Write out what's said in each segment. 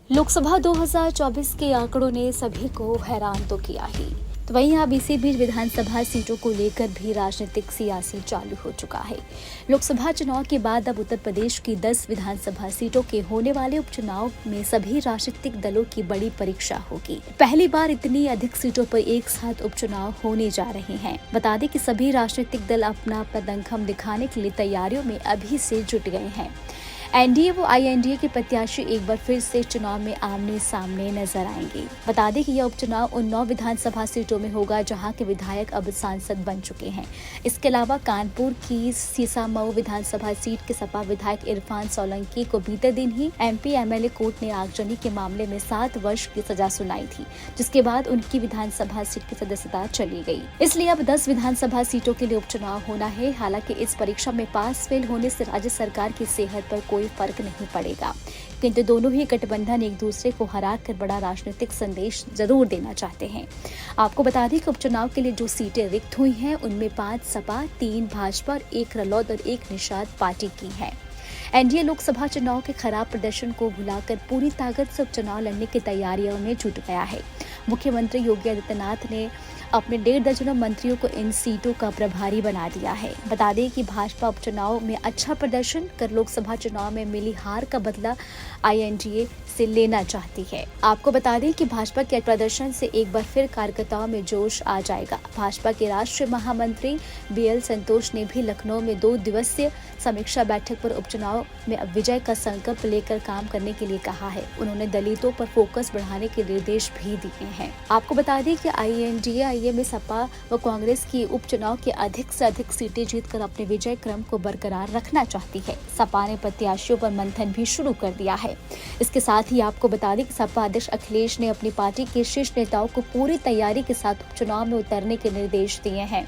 लोकसभा 2024 के आंकड़ों ने सभी को हैरान तो किया ही, तो वहीं अब इसी बीच विधानसभा सीटों को लेकर भी राजनीतिक सियासी चालू हो चुका है। लोकसभा चुनाव के बाद अब उत्तर प्रदेश की 10 विधानसभा सीटों के होने वाले उपचुनाव में सभी राजनीतिक दलों की बड़ी परीक्षा होगी। पहली बार इतनी अधिक सीटों पर एक साथ उपचुनाव होने जा रहे हैं। बता दें कि सभी राजनीतिक दल अपना दमखम दिखाने के लिए तैयारियों में अभी से जुट गए हैं। एनडीए व आईएनडीए के प्रत्याशी एक बार फिर से चुनाव में आमने सामने नजर आएंगे। बता दें कि यह उपचुनाव उन 9 विधानसभा सीटों में होगा जहां के विधायक अब सांसद बन चुके हैं। इसके अलावा कानपुर की सीसामऊ विधानसभा सीट के सपा विधायक इरफान सोलंकी को बीते दिन ही एमपी एमएलए कोर्ट ने आगजनी के मामले में 7 वर्ष की सजा सुनाई थी, जिसके बाद उनकी विधानसभा सीट की सदस्यता चली गई। इसलिए अब 10 विधानसभा सीटों के लिए उपचुनाव होना है। हालांकि इस परीक्षा में पास फेल होने से राज्य सरकार की सेहत पर कोई फर्क नहीं पड़ेगा, किंतु दोनों ही गठबंधन एक दूसरे को हराकर बड़ा राजनीतिक संदेश जरूर देना चाहते हैं। आपको बता दें कि उपचुनाव के लिए जो सीटें रिक्त हुई हैं उनमें 5 सपा, 3 भाजपा और 1 रालोद और 1 निषाद पार्टी की है। एनडीए लोकसभा चुनाव के खराब प्रदर्शन को भुलाकर पूरी ताकत से उपचुनाव लड़ने की तैयारियों में जुट गया है। मुख्यमंत्री योगी आदित्यनाथ ने अपने 1.5 दर्जन मंत्रियों को इन सीटों का प्रभारी बना दिया है। बता दें कि भाजपा उपचुनाव में अच्छा प्रदर्शन कर लोकसभा चुनाव में मिली हार का बदला आईएनडीए से लेना चाहती है। आपको बता दें कि भाजपा के प्रदर्शन से एक बार फिर कार्यकर्ताओं में जोश आ जाएगा। भाजपा के राष्ट्रीय महामंत्री बीएल संतोष ने भी लखनऊ में 2 दिवसीय समीक्षा बैठक पर उपचुनाव में विजय का संकल्प लेकर काम करने के लिए कहा है। उन्होंने दलितों पर फोकस बढ़ाने के निर्देश भी दिए हैं। आपको बता दें कि आईएनडीए में सपा व कांग्रेस की उपचुनाव के अधिक से अधिक सीटें जीतकर अपने विजय क्रम को बरकरार रखना चाहती है। सपा ने प्रत्याशियों पर मंथन भी शुरू कर दिया है। इसके साथ ही आपको बता दें कि सपा अध्यक्ष अखिलेश ने अपनी पार्टी के शीर्ष नेताओं को पूरी तैयारी के साथ उपचुनाव में उतरने के निर्देश दिए हैं।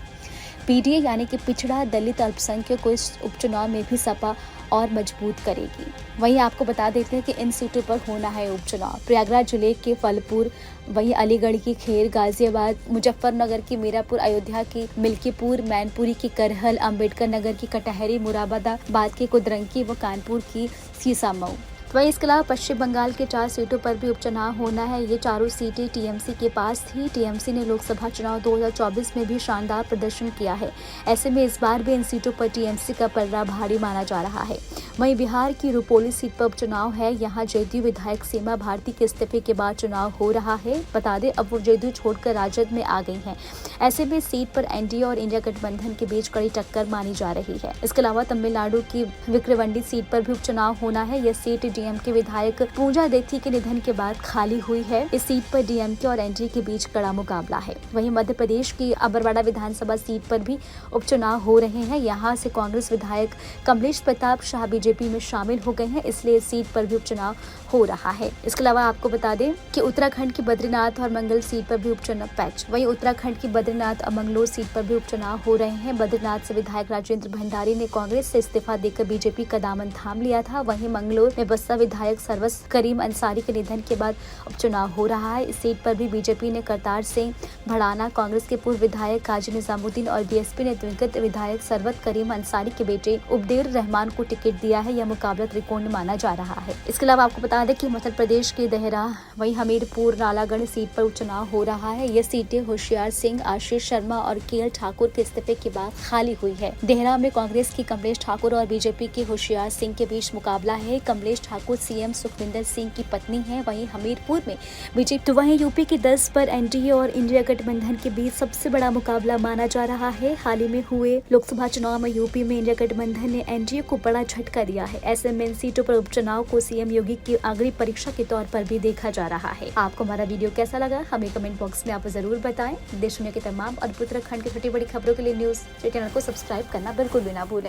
पीडीए यानी कि पिछड़ा दलित अल्पसंख्यक को इस उपचुनाव में भी सपा और मजबूत करेगी। वहीं आपको बता देते हैं कि इन सीटों पर होना है उपचुनाव। प्रयागराज जिले के फलपुर, वहीं अलीगढ़ की खेर, गाजियाबाद, मुजफ्फरनगर की मीरापुर, अयोध्या की मिल्कीपुर, मैनपुरी की करहल, अंबेडकर नगर की कटहरी, मुरादाबाद की कुद्रंकी व कानपुर की सीसामऊ। वहीं इसके अलावा पश्चिम बंगाल के 4 सीटों पर भी उपचुनाव होना है। ये चारों सीटें टीएमसी के पास थी। टीएमसी ने लोकसभा चुनाव 2024 में भी शानदार प्रदर्शन किया है। ऐसे में इस बार भी इन सीटों पर टीएमसी का पलड़ा भारी माना जा रहा है। वहीं बिहार की रुपौली सीट पर उपचुनाव है। यहाँ जदयू विधायक सीमा भारती के इस्तीफे के बाद चुनाव हो रहा है। बता दें अब वो जदयू छोड़कर राजद में आ गई हैं। ऐसे में सीट पर एनडीए और इंडिया गठबंधन के बीच कड़ी टक्कर मानी जा रही है। इसके अलावा तमिलनाडु की विक्रवांडी सीट पर भी उपचुनाव होना है। यह सीट डीएमके विधायक पूजा देथी के निधन के बाद खाली हुई है। इस सीट पर डीएमके और एनडीए के बीच कड़ा मुकाबला है। वहीं मध्य प्रदेश की अबरवाड़ा विधानसभा सीट पर भी उपचुनाव हो रहे हैं। यहाँ से कांग्रेस विधायक कमलेश प्रताप शाह बीजेपी में शामिल हो गए हैं, इसलिए इस सीट पर भी उपचुनाव हो रहा है। इसके अलावा आपको बता दें कि उत्तराखंड की बद्रीनाथ और मंगल सीट पर भी उपचुनाव पैच। वहीं उत्तराखंड की बद्रीनाथ और मंगलोर सीट पर भी उपचुनाव हो रहे हैं। बद्रीनाथ से विधायक राजेंद्र भंडारी ने कांग्रेस से इस्तीफा देकर बीजेपी का दामन थाम लिया था। वहीं मंगलोर में बसपा विधायक सरवस करीम अंसारी के निधन के बाद उपचुनाव हो रहा है। इस सीट पर भी बीजेपी ने करतार सिंह भड़ाना, कांग्रेस के पूर्व विधायक काजी निजामुद्दीन और बीएसपी ने दिवंगत विधायक सरवत करीम अंसारी के बेटे उबदेर रहमान को टिकट दिया है। यह मुकाबला त्रिकोण माना जा रहा है। इसके अलावा आपको बता दें कि मध्य प्रदेश के देहरा, वहीं हमीरपुर, नालागढ़ सीट पर उपचुनाव हो रहा है। ये सीटें होशियार सिंह, आशीष शर्मा और केएल ठाकुर के इस्तीफे के बाद खाली हुई है। देहरा में कांग्रेस की कमलेश ठाकुर और बीजेपी के होशियार सिंह के बीच मुकाबला है। कमलेश ठाकुर सीएम सुखविंदर सिंह की पत्नी है। वहीं हमीरपुर में बीजेपी, तो वहीं यूपी की 10 पर एनडीए और इंडिया गठबंधन के बीच सबसे बड़ा मुकाबला माना जा रहा है। हाल ही में हुए लोकसभा चुनाव में यूपी में इंडिया गठबंधन ने एनडीए को बड़ा झटका दिया है। ऐसे में इन सीटों पर उपचुनाव को सीएम योगी की अग्नि परीक्षा के तौर पर भी देखा जा रहा है। आपको हमारा वीडियो कैसा लगा हमें कमेंट बॉक्स में आप जरूर बताएं। देश दुनिया की तमाम और उत्तराखंड की छोटी बड़ी खबरों के लिए न्यूज चैनल को सब्सक्राइब करना बिल्कुल भी ना भूलें।